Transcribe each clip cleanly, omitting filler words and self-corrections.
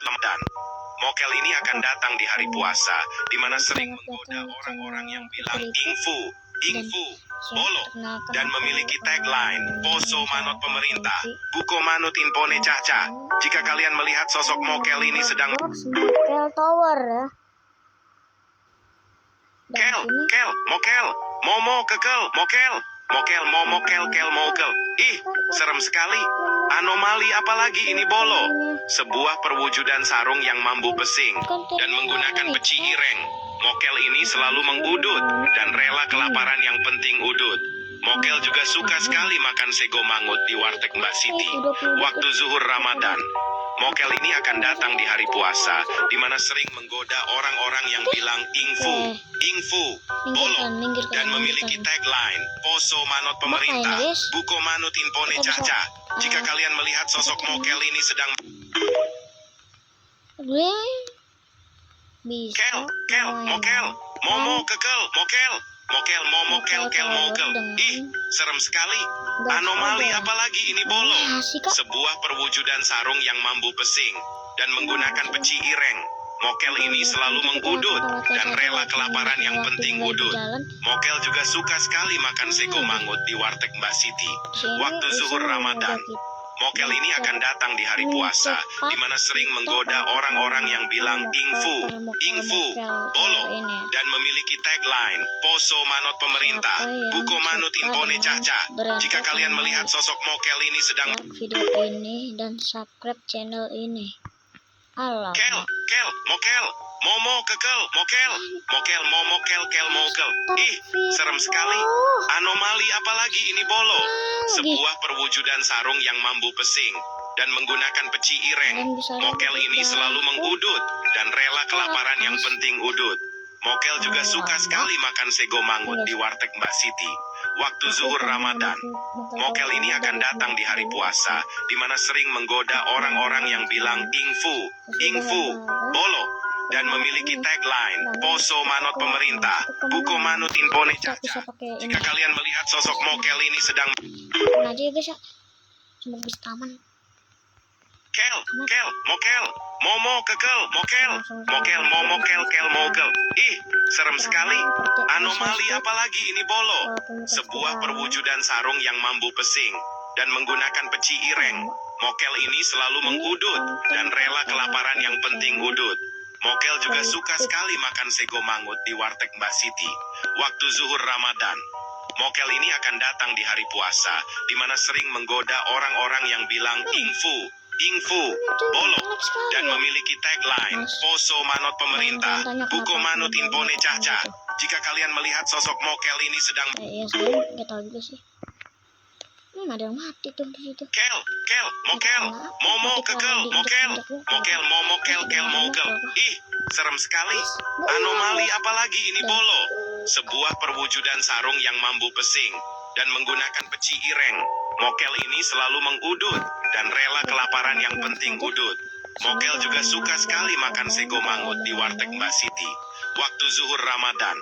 Ramadan. Mokel ini akan datang di hari puasa, di mana sering menggoda orang-orang yang bilang ingfu, bolo, dan memiliki tagline, poso manot pemerintah, buko manut impone caca. Jika kalian melihat sosok mokel ini sedang Mokel Tower ya. Kel, mokel, momo kekel, mokel, mokel. Ih, serem sekali. Anomali apalagi ini bolo. Sebuah perwujudan sarung yang mambu pesing dan menggunakan peci ireng. Mokel ini selalu mengudut dan rela kelaparan yang penting udut. Mokel juga suka sekali makan sego mangut di warteg Mbak Siti waktu zuhur Ramadan. Mokel ini akan datang di hari puasa, di mana sering menggoda orang-orang yang bilang ingfu, bolo, dan memiliki tagline, poso manot pemerintah, buko manut impone caca. Jika kalian melihat sosok mokel ini sedang Kel, mokel, momo kekel, mokel, momo kel mokel. Ih, serem sekali. Anomali apalagi ini bolo. Sebuah perwujudan sarung yang mambu pesing dan menggunakan peci ireng. Mokel ini selalu mengudut dan rela kelaparan yang penting udut. Mokel juga suka sekali makan sego mangut di warteg Mbak Siti waktu zuhur Ramadan. Mokel ini akan datang di hari puasa, di mana sering menggoda orang-orang yang bilang ingfu, bolo, dan memiliki tagline, poso manot pemerintah, buko manut impone caca. Jika kalian melihat sosok mokel ini sedang video ini dan subscribe channel ini. Kel, mokel, momo kekel, mokel, momo kel mokel. Ih, serem sekali. Anomali apalagi ini bolo. Sebuah perwujudan sarung yang mambu pesing dan menggunakan peci ireng. Mokel ini selalu mengudut dan rela kelaparan yang penting udut. Mokel juga suka sekali makan sego mangut di warteg Mbak Siti waktu zuhur Ramadan. Mokel ini akan datang di hari puasa, di mana sering menggoda orang-orang yang bilang ingfu, bolo, dan memiliki tagline, poso manot pemerintah, buko manut impone caca. Jika kalian melihat sosok mokel ini sedang aja ya guys ya. Semoga bisa taman. Kel, mokel, momo kekel, mokel, momo kel mokel. Ih, serem sekali. Anomali apalagi ini bolo. Sebuah perwujudan sarung yang mambu pesing dan menggunakan peci ireng. Mokel ini selalu mengudut dan rela kelaparan yang penting udut. Mokel juga suka sekali makan sego mangut di warteg Mbak Siti waktu zuhur Ramadan. Mokel ini akan datang di hari puasa, di mana sering menggoda orang-orang yang bilang ingfu, bolo, dan memiliki tagline, poso manot pemerintah, buko manut impone caca. Jika kalian melihat sosok mokel ini sedang Iya, saya nggak tahu juga sih. Ada yang mati tuh di situ. Kel, mokel, momo kekel, mokel, momo kel mokel. Ih, serem sekali. Anomali apalagi ini bolo. Sebuah perwujudan sarung yang mambu pesing dan menggunakan peci ireng. Mokel ini selalu mengudut dan rela kelaparan yang penting udut. Mokel juga suka sekali makan sego mangut di warteg Mbak Siti waktu zuhur Ramadan.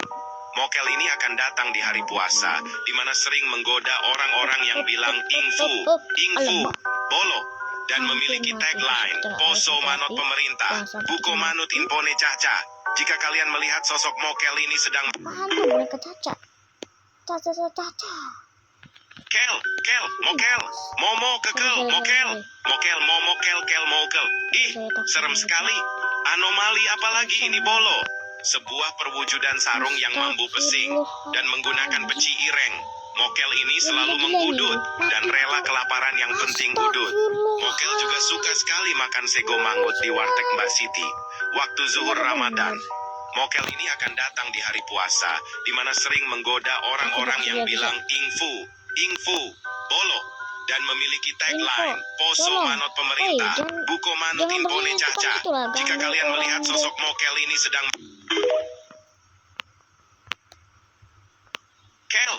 Mokel ini akan datang di hari puasa, di mana sering menggoda orang-orang yang bilang ingfu, bolo, dan memiliki tagline, poso manot pemerintah, buko manut impone caca. Jika kalian melihat sosok mokel ini sedang mereka caca. Kel, mokel, momo kekel, mokel, momo kel mokel. Ih, serem sekali. Anomali apalagi ini bolo. Sebuah perwujudan sarung yang mambu pesing dan menggunakan peci ireng. Mokel ini selalu mengudut dan rela kelaparan yang penting udut. Mokel juga suka sekali makan sego mangut di warteg Mbak Siti waktu zuhur Ramadan. Mokel ini akan datang di hari puasa, di mana sering menggoda orang-orang yang bilang ingfu, bolo, dan memiliki tagline, poso manot pemerintah, buko manut impone caca. Jika kalian melihat sosok mokel ini sedang Kel,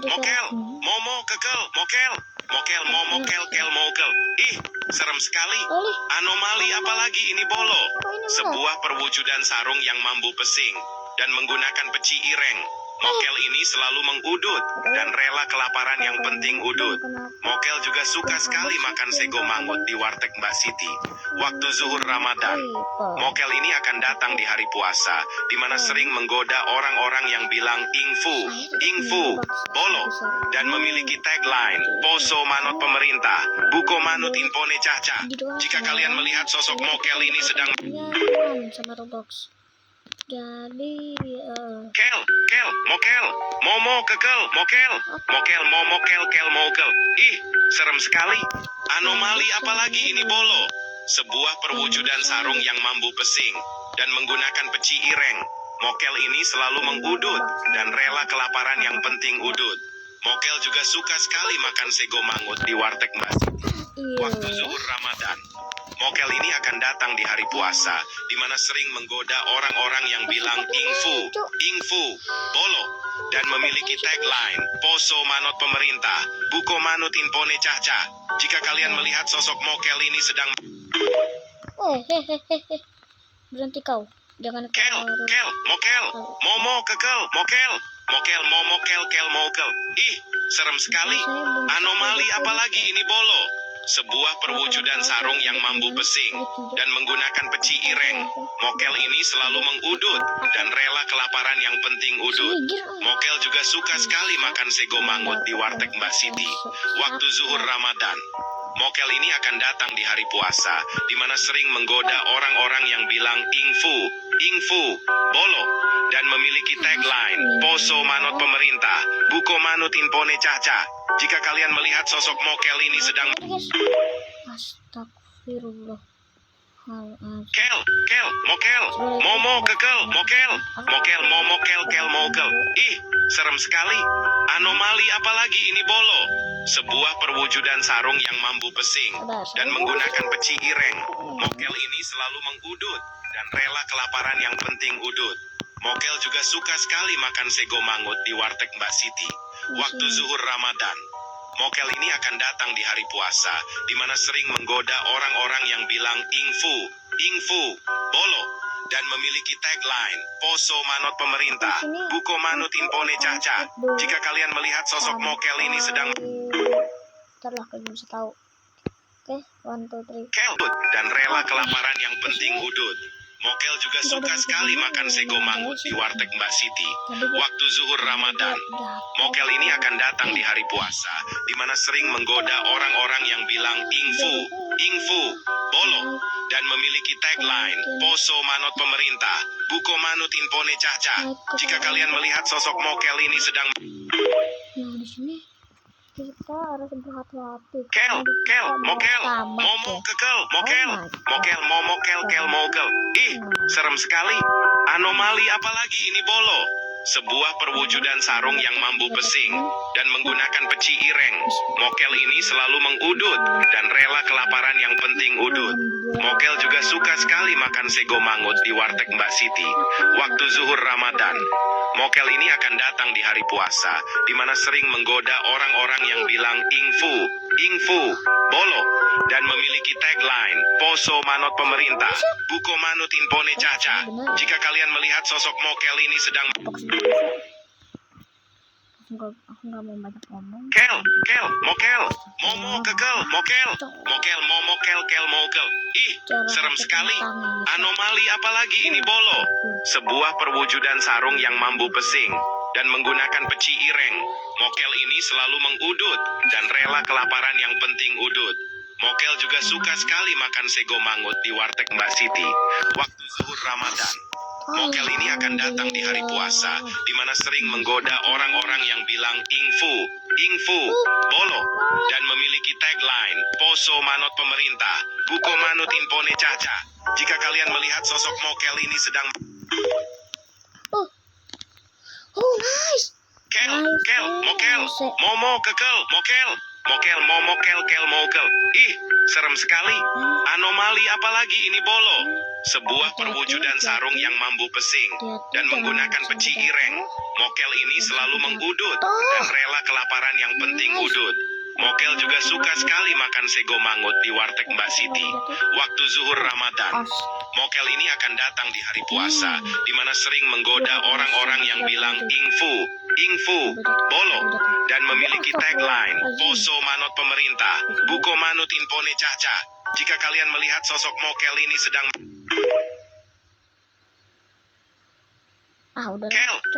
mokel, momo kekel, mokel, momo kel mokel. Ih, serem sekali. Anomali apalagi ini bolo. Sebuah perwujudan sarung yang mambu pesing dan menggunakan peci ireng. Mokel ini selalu mengudut dan rela kelaparan yang penting udut. Mokel juga suka sekali makan sego mangut di warteg Mbak Siti. Waktu zuhur Ramadan, Mokel ini akan datang di hari puasa, di mana sering menggoda orang-orang yang bilang ingfu, bolo, dan memiliki tagline, poso manut pemerintah, buko manut impone caca. Jika kalian melihat sosok Mokel ini sedang sama Roblox. Jadi Mokel, momo kekel, mokel. Ih, serem sekali. Anomali apalagi ini bolo. Sebuah perwujudan sarung yang mambu pesing dan menggunakan peci ireng. Mokel ini selalu mengudut dan rela kelaparan yang penting udut. Mokel juga suka sekali makan sego mangut di warteg Mbak Siti. Waktu zuhur Ramadan, Mokel ini akan datang di hari puasa, di mana sering menggoda orang-orang yang bilang ingfu, bolo, dan memiliki tagline, poso manut pemerintah, buko manut impone caca. Jika kalian melihat sosok Mokel ini sedang berhenti kau, jangan Mokel, momo kekel, mokel. Ih, serem sekali. Anomali apalagi ini bolo. Sebuah perwujudan sarung yang mambu pesing dan menggunakan peci ireng. Mokel ini selalu mengudut dan rela kelaparan yang penting udut. Mokel juga suka sekali makan sego mangut di warteg Mbak Siti. Waktu zuhur Ramadan, Mokel ini akan datang di hari puasa, di mana sering menggoda orang-orang yang bilang ingfu, bolo, dan memiliki tagline, poso manut pemerintah, buko manut impone caca. Jika kalian melihat sosok Mokel ini sedang Astagfirullah. Mokel, momo kekel, mokel. Ih, serem sekali. Anomali apalagi ini bolo. Sebuah perwujudan sarung yang mambu pesing dan menggunakan peci ireng. Mokel ini selalu mengudut dan rela kelaparan yang penting udut. Mokel juga suka sekali makan sego mangut di warteg Mbak Siti. Waktu zuhur Ramadan, Mokel ini akan datang di hari puasa, di mana sering menggoda orang-orang yang bilang ingfu, bolo, dan memiliki tagline, poso manut pemerintah, buko manut impone caca. Jika kalian melihat sosok Mokel ini sedang Ntarlah kalian bisa tahu. Oke, 1, 2, 3. dan rela kelaparan yang penting udut. Mokel juga suka sekali makan sego mangut di warteg Mbak Siti. Waktu zuhur Ramadan, Mokel ini akan datang di hari puasa, di mana sering menggoda orang-orang yang bilang ingfu, bolo, dan memiliki tagline, poso manut pemerintah, buko manut impone caca. Jika kalian melihat sosok Mokel ini sedang Nah, di sini kita harus berhati-hati. Mokel, momo kekel, mokel. Ih, serem sekali. Anomali apalagi ini bolo. Sebuah perwujudan sarung yang mambu pesing dan menggunakan peci ireng. Mokel ini selalu mengudut dan rela kelaparan yang penting udut. Mokel juga suka sekali makan sego mangut di warteg Mbak Siti. Waktu zuhur Ramadan, Mokel ini akan datang di hari puasa, di mana sering menggoda orang-orang yang bilang ingfu, bolo, dan memiliki tagline, poso manut pemerintah, buko manut impone caca. Jika kalian melihat sosok Mokel ini sedang Aku nggak mau banyak ngomong. Mokel, momo kekel, mokel. Ih, serem sekali. Anomali apalagi ini bolo. Sebuah perwujudan sarung yang mambu pesing dan menggunakan peci ireng. Mokel ini selalu mengudut dan rela kelaparan yang penting udut. Mokel juga suka sekali makan sego mangut di warteg Mbak Siti. Waktu zuhur Ramadan, Mokel ini akan datang di hari puasa, di mana sering menggoda orang-orang yang bilang ingfu, bolo, dan memiliki tagline, poso manut pemerintah, buko manut impone caca. Jika kalian melihat sosok Mokel ini sedang Nice. Mokel, momo kekel, mokel. Ih, serem sekali. Anomali apalagi ini bolo. Sebuah perwujudan sarung yang mambu pesing dan menggunakan peci ireng. Mokel ini selalu mengudut dan rela kelaparan yang penting udut. Mokel juga suka sekali makan sego mangut di warteg Mbak Siti. Waktu zuhur Ramadan, mokel ini akan datang di hari puasa, di mana sering menggoda orang-orang yang bilang ingfu, bolo, dan memiliki tagline, poso manot pemerintah, buko manut impone caca. Jika kalian melihat sosok mokel ini sedang... udah Kel,